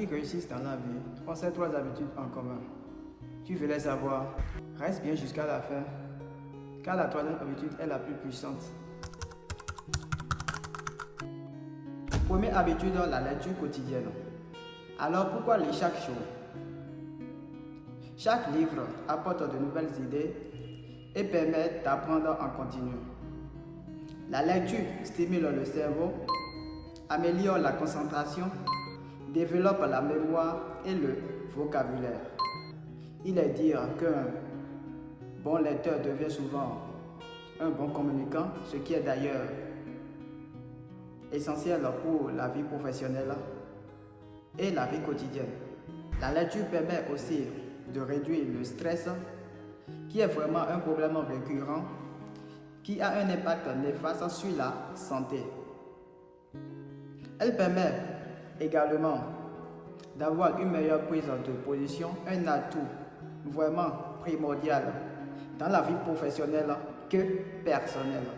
qui réussissent dans la vie ont ces 3 habitudes en commun. Tu veux les savoir? Reste bien jusqu'à la fin, car la 3e habitude est la plus puissante. Première habitude, la lecture quotidienne. Alors pourquoi lire chaque jour? Chaque livre apporte de nouvelles idées et permet d'apprendre en continu. La lecture stimule le cerveau, améliore la concentration, développe la mémoire et le vocabulaire. Il est dire qu'un bon lecteur devient souvent un bon communicant, ce qui est d'ailleurs essentiel pour la vie professionnelle et la vie quotidienne. La lecture permet aussi de réduire le stress, qui est vraiment un problème récurrent, qui a un impact néfaste sur la santé. Elle permet également d'avoir une meilleure prise de position, un atout vraiment primordial dans la vie professionnelle que personnelle.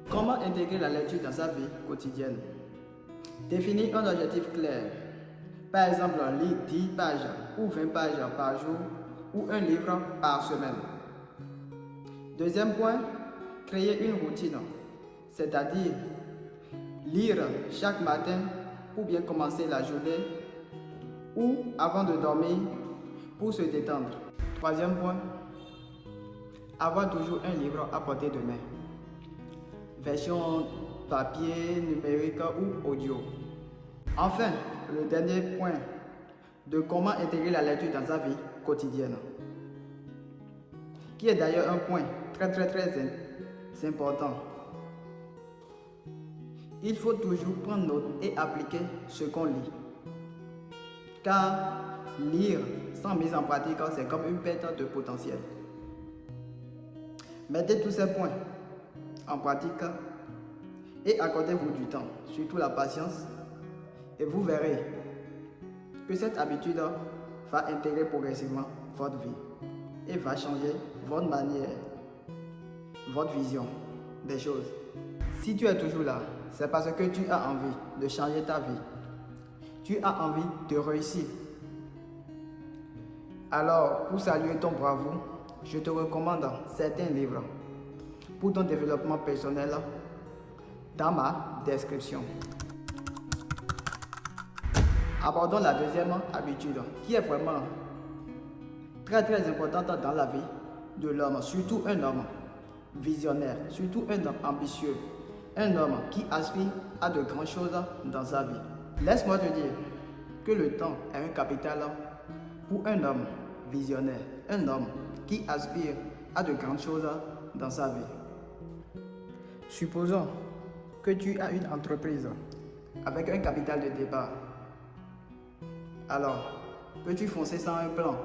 Comment intégrer la lecture dans sa vie quotidienne? Définir un objectif clair. Par exemple, lire 10 pages ou 20 pages par jour ou un livre par semaine. Deuxième point, créer une routine, c'est-à-dire lire chaque matin ou bien commencer la journée ou avant de dormir pour se détendre. Troisième point, avoir toujours un livre à portée de main, version papier, numérique ou audio. Enfin, le dernier point de comment intégrer la lecture dans sa vie quotidienne, qui est d'ailleurs un point très important. Il faut toujours prendre note et appliquer ce qu'on lit. Car lire sans mise en pratique, c'est comme une perte de potentiel. Mettez tous ces points en pratique et accordez-vous du temps, surtout la patience, et vous verrez que cette habitude va intégrer progressivement votre vie et va changer votre manière, votre vision des choses. Si tu es toujours là, c'est parce que tu as envie de changer ta vie. Tu as envie de réussir. Alors, pour saluer ton bravoure, je te recommande certains livres pour ton développement personnel dans ma description. Abordons la deuxième habitude qui est vraiment très importante dans la vie de l'homme, surtout un homme visionnaire, surtout un homme ambitieux, un homme qui aspire à de grandes choses dans sa vie. Laisse-moi te dire que le temps est un capital pour un homme visionnaire, un homme qui aspire à de grandes choses dans sa vie. Supposons que tu as une entreprise avec un capital de départ. Alors, peux-tu foncer sans un plan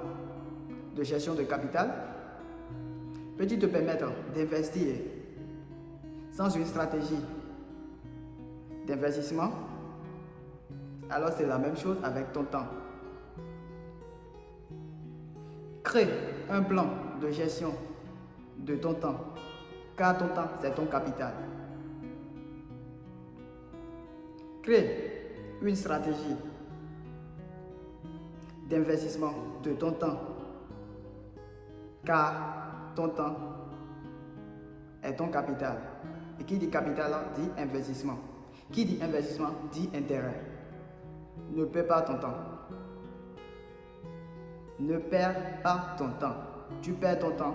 de gestion de capital? Peux-tu te permettre d'investir sans une stratégie d'investissement? Alors c'est la même chose avec ton temps. Crée un plan de gestion de ton temps, car ton temps c'est ton capital. Crée une stratégie d'investissement de ton temps, car ton temps est ton capital. Et qui dit capital dit investissement. Qui dit investissement dit intérêt. Ne perds pas ton temps. Ne perds pas ton temps. Tu perds ton temps,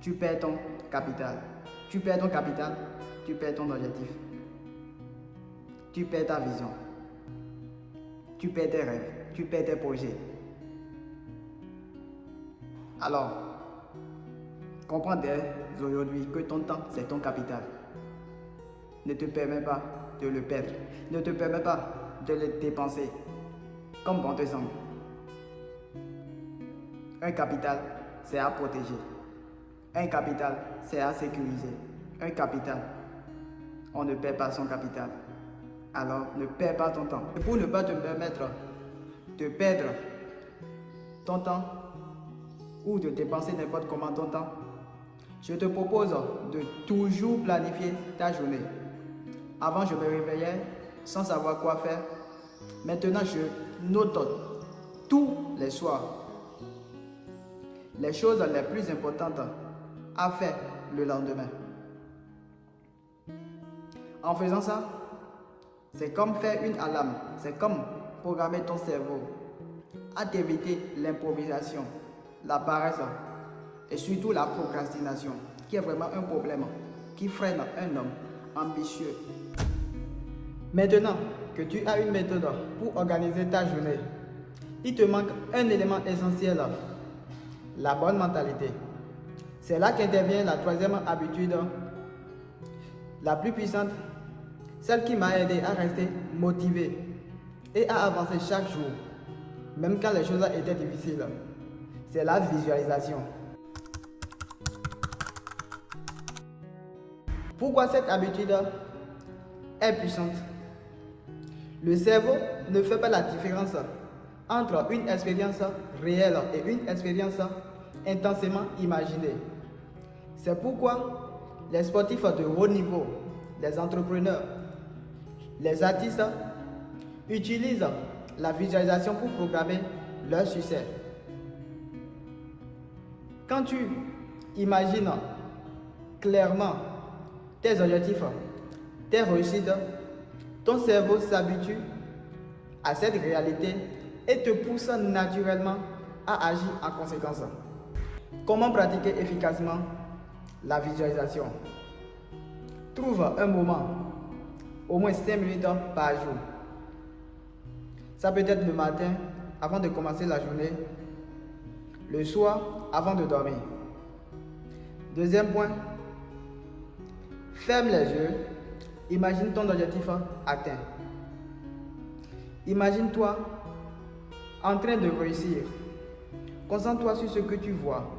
tu perds ton capital. Tu perds ton capital, tu perds ton objectif. Tu perds ta vision. Tu perds tes rêves, tu perds tes projets. Alors, comprends dès aujourd'hui que ton temps, c'est ton capital. Ne te permets pas de le perdre. Ne te permets pas de le dépenser comme bon te semble. Un capital, c'est à protéger. Un capital, c'est à sécuriser. Un capital, on ne perd pas son capital. Alors, ne perds pas ton temps. Et pour ne pas te permettre de perdre ton temps ou de dépenser n'importe comment ton temps, je te propose de toujours planifier ta journée. Avant, je me réveillais sans savoir quoi faire. Maintenant, je note tous les soirs les choses les plus importantes à faire le lendemain. En faisant ça, c'est comme faire une alarme, c'est comme programmer ton cerveau à t'éviter l'improvisation, la paresse et surtout la procrastination, qui est vraiment un problème qui freine un homme ambitieux. Maintenant que tu as une méthode pour organiser ta journée, il te manque un élément essentiel, la bonne mentalité. C'est là qu'intervient la troisième habitude, la plus puissante, celle qui m'a aidé à rester motivé et à avancer chaque jour, même quand les choses étaient difficiles. C'est la visualisation. Pourquoi cette habitude est puissante? Le cerveau ne fait pas la différence entre une expérience réelle et une expérience intensément imaginée. C'est pourquoi les sportifs de haut niveau, les entrepreneurs, les artistes utilisent la visualisation pour programmer leur succès. Quand tu imagines clairement tes objectifs, tes réussites, ton cerveau s'habitue à cette réalité et te pousse naturellement à agir en conséquence. Comment pratiquer efficacement la visualisation? Trouve un moment, au moins 5 minutes par jour. Ça peut être le matin avant de commencer la journée, le soir avant de dormir. Deuxième point, ferme les yeux, imagine ton objectif atteint. Imagine-toi en train de réussir. Concentre-toi sur ce que tu vois,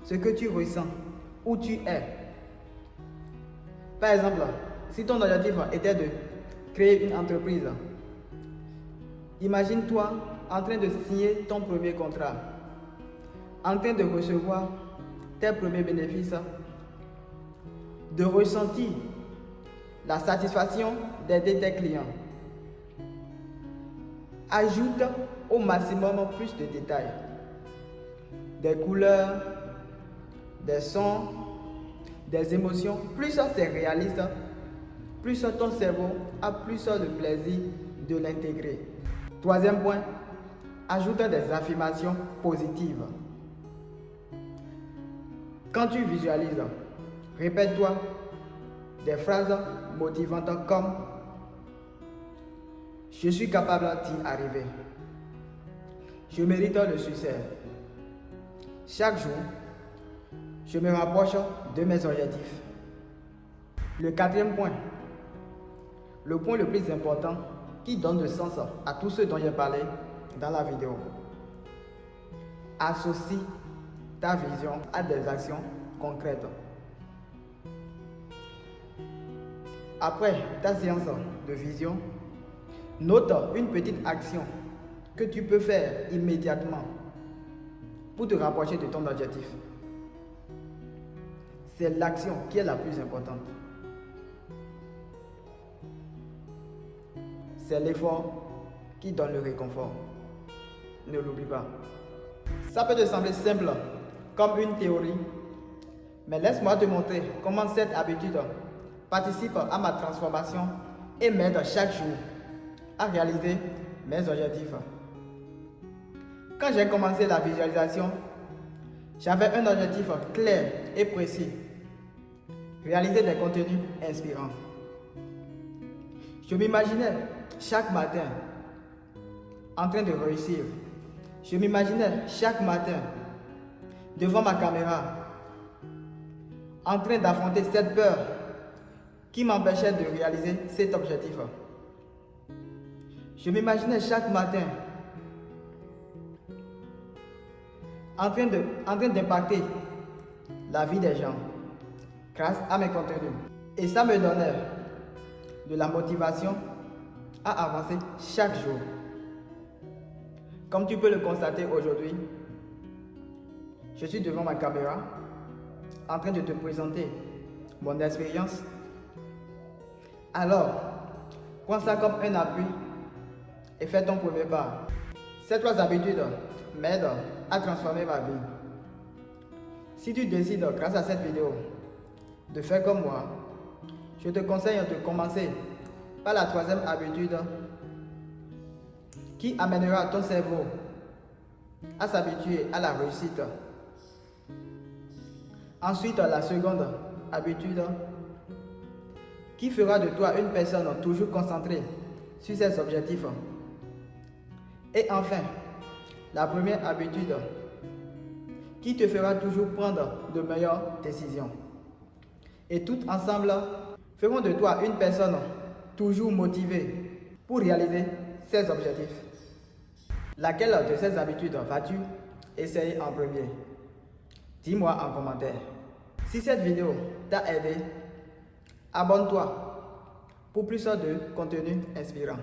ce que tu ressens, où tu es. Par exemple, si ton objectif était de créer une entreprise, imagine-toi en train de signer ton premier contrat, en train de recevoir tes premiers bénéfices, de ressentir la satisfaction d'aider tes clients. Ajoute au maximum plus de détails, des couleurs, des sons, des émotions. Plus c'est réaliste, plus ton cerveau a plus le plaisir de l'intégrer. Troisième point, ajoute des affirmations positives. Quand tu visualises, répète-toi des phrases motivantes comme « Je suis capable d'y arriver ». « Je mérite le succès ». Chaque jour, je me rapproche de mes objectifs. Le quatrième point, le point le plus important qui donne le sens à tout ce dont j'ai parlé dans la vidéo. Associe ta vision à des actions concrètes. Après ta séance de vision, note une petite action que tu peux faire immédiatement pour te rapprocher de ton objectif. C'est l'action qui est la plus importante. C'est l'effort qui donne le réconfort. Ne l'oublie pas. Ça peut te sembler simple comme une théorie, mais laisse-moi te montrer comment cette habitude participe à ma transformation et m'aide chaque jour à réaliser mes objectifs. Quand j'ai commencé la visualisation, j'avais un objectif clair et précis: réaliser des contenus inspirants. Je m'imaginais chaque matin en train de réussir. Je m'imaginais chaque matin devant ma caméra en train d'affronter cette peur qui m'empêchait de réaliser cet objectif. Je m'imaginais chaque matin en train d'impacter la vie des gens grâce à mes contenus. Et ça me donnait de la motivation à avancer chaque jour. Comme tu peux le constater aujourd'hui, je suis devant ma caméra en train de te présenter mon expérience. Alors, prends ça comme un appui et fais ton premier pas. Ces 3 habitudes m'aident à transformer ma vie. Si tu décides, grâce à cette vidéo, de faire comme moi, je te conseille de commencer par la 3e habitude qui amènera ton cerveau à s'habituer à la réussite. Ensuite, la 2e habitude qui fera de toi une personne toujours concentrée sur ses objectifs. Et enfin, la 1re habitude qui te fera toujours prendre de meilleures décisions. Et toutes ensemble feront de toi une personne toujours motivée pour réaliser ses objectifs. Laquelle de ces habitudes vas-tu essayer en premier? Dis-moi en commentaire. Si cette vidéo t'a aidé, abonne-toi pour plus de contenu inspirant.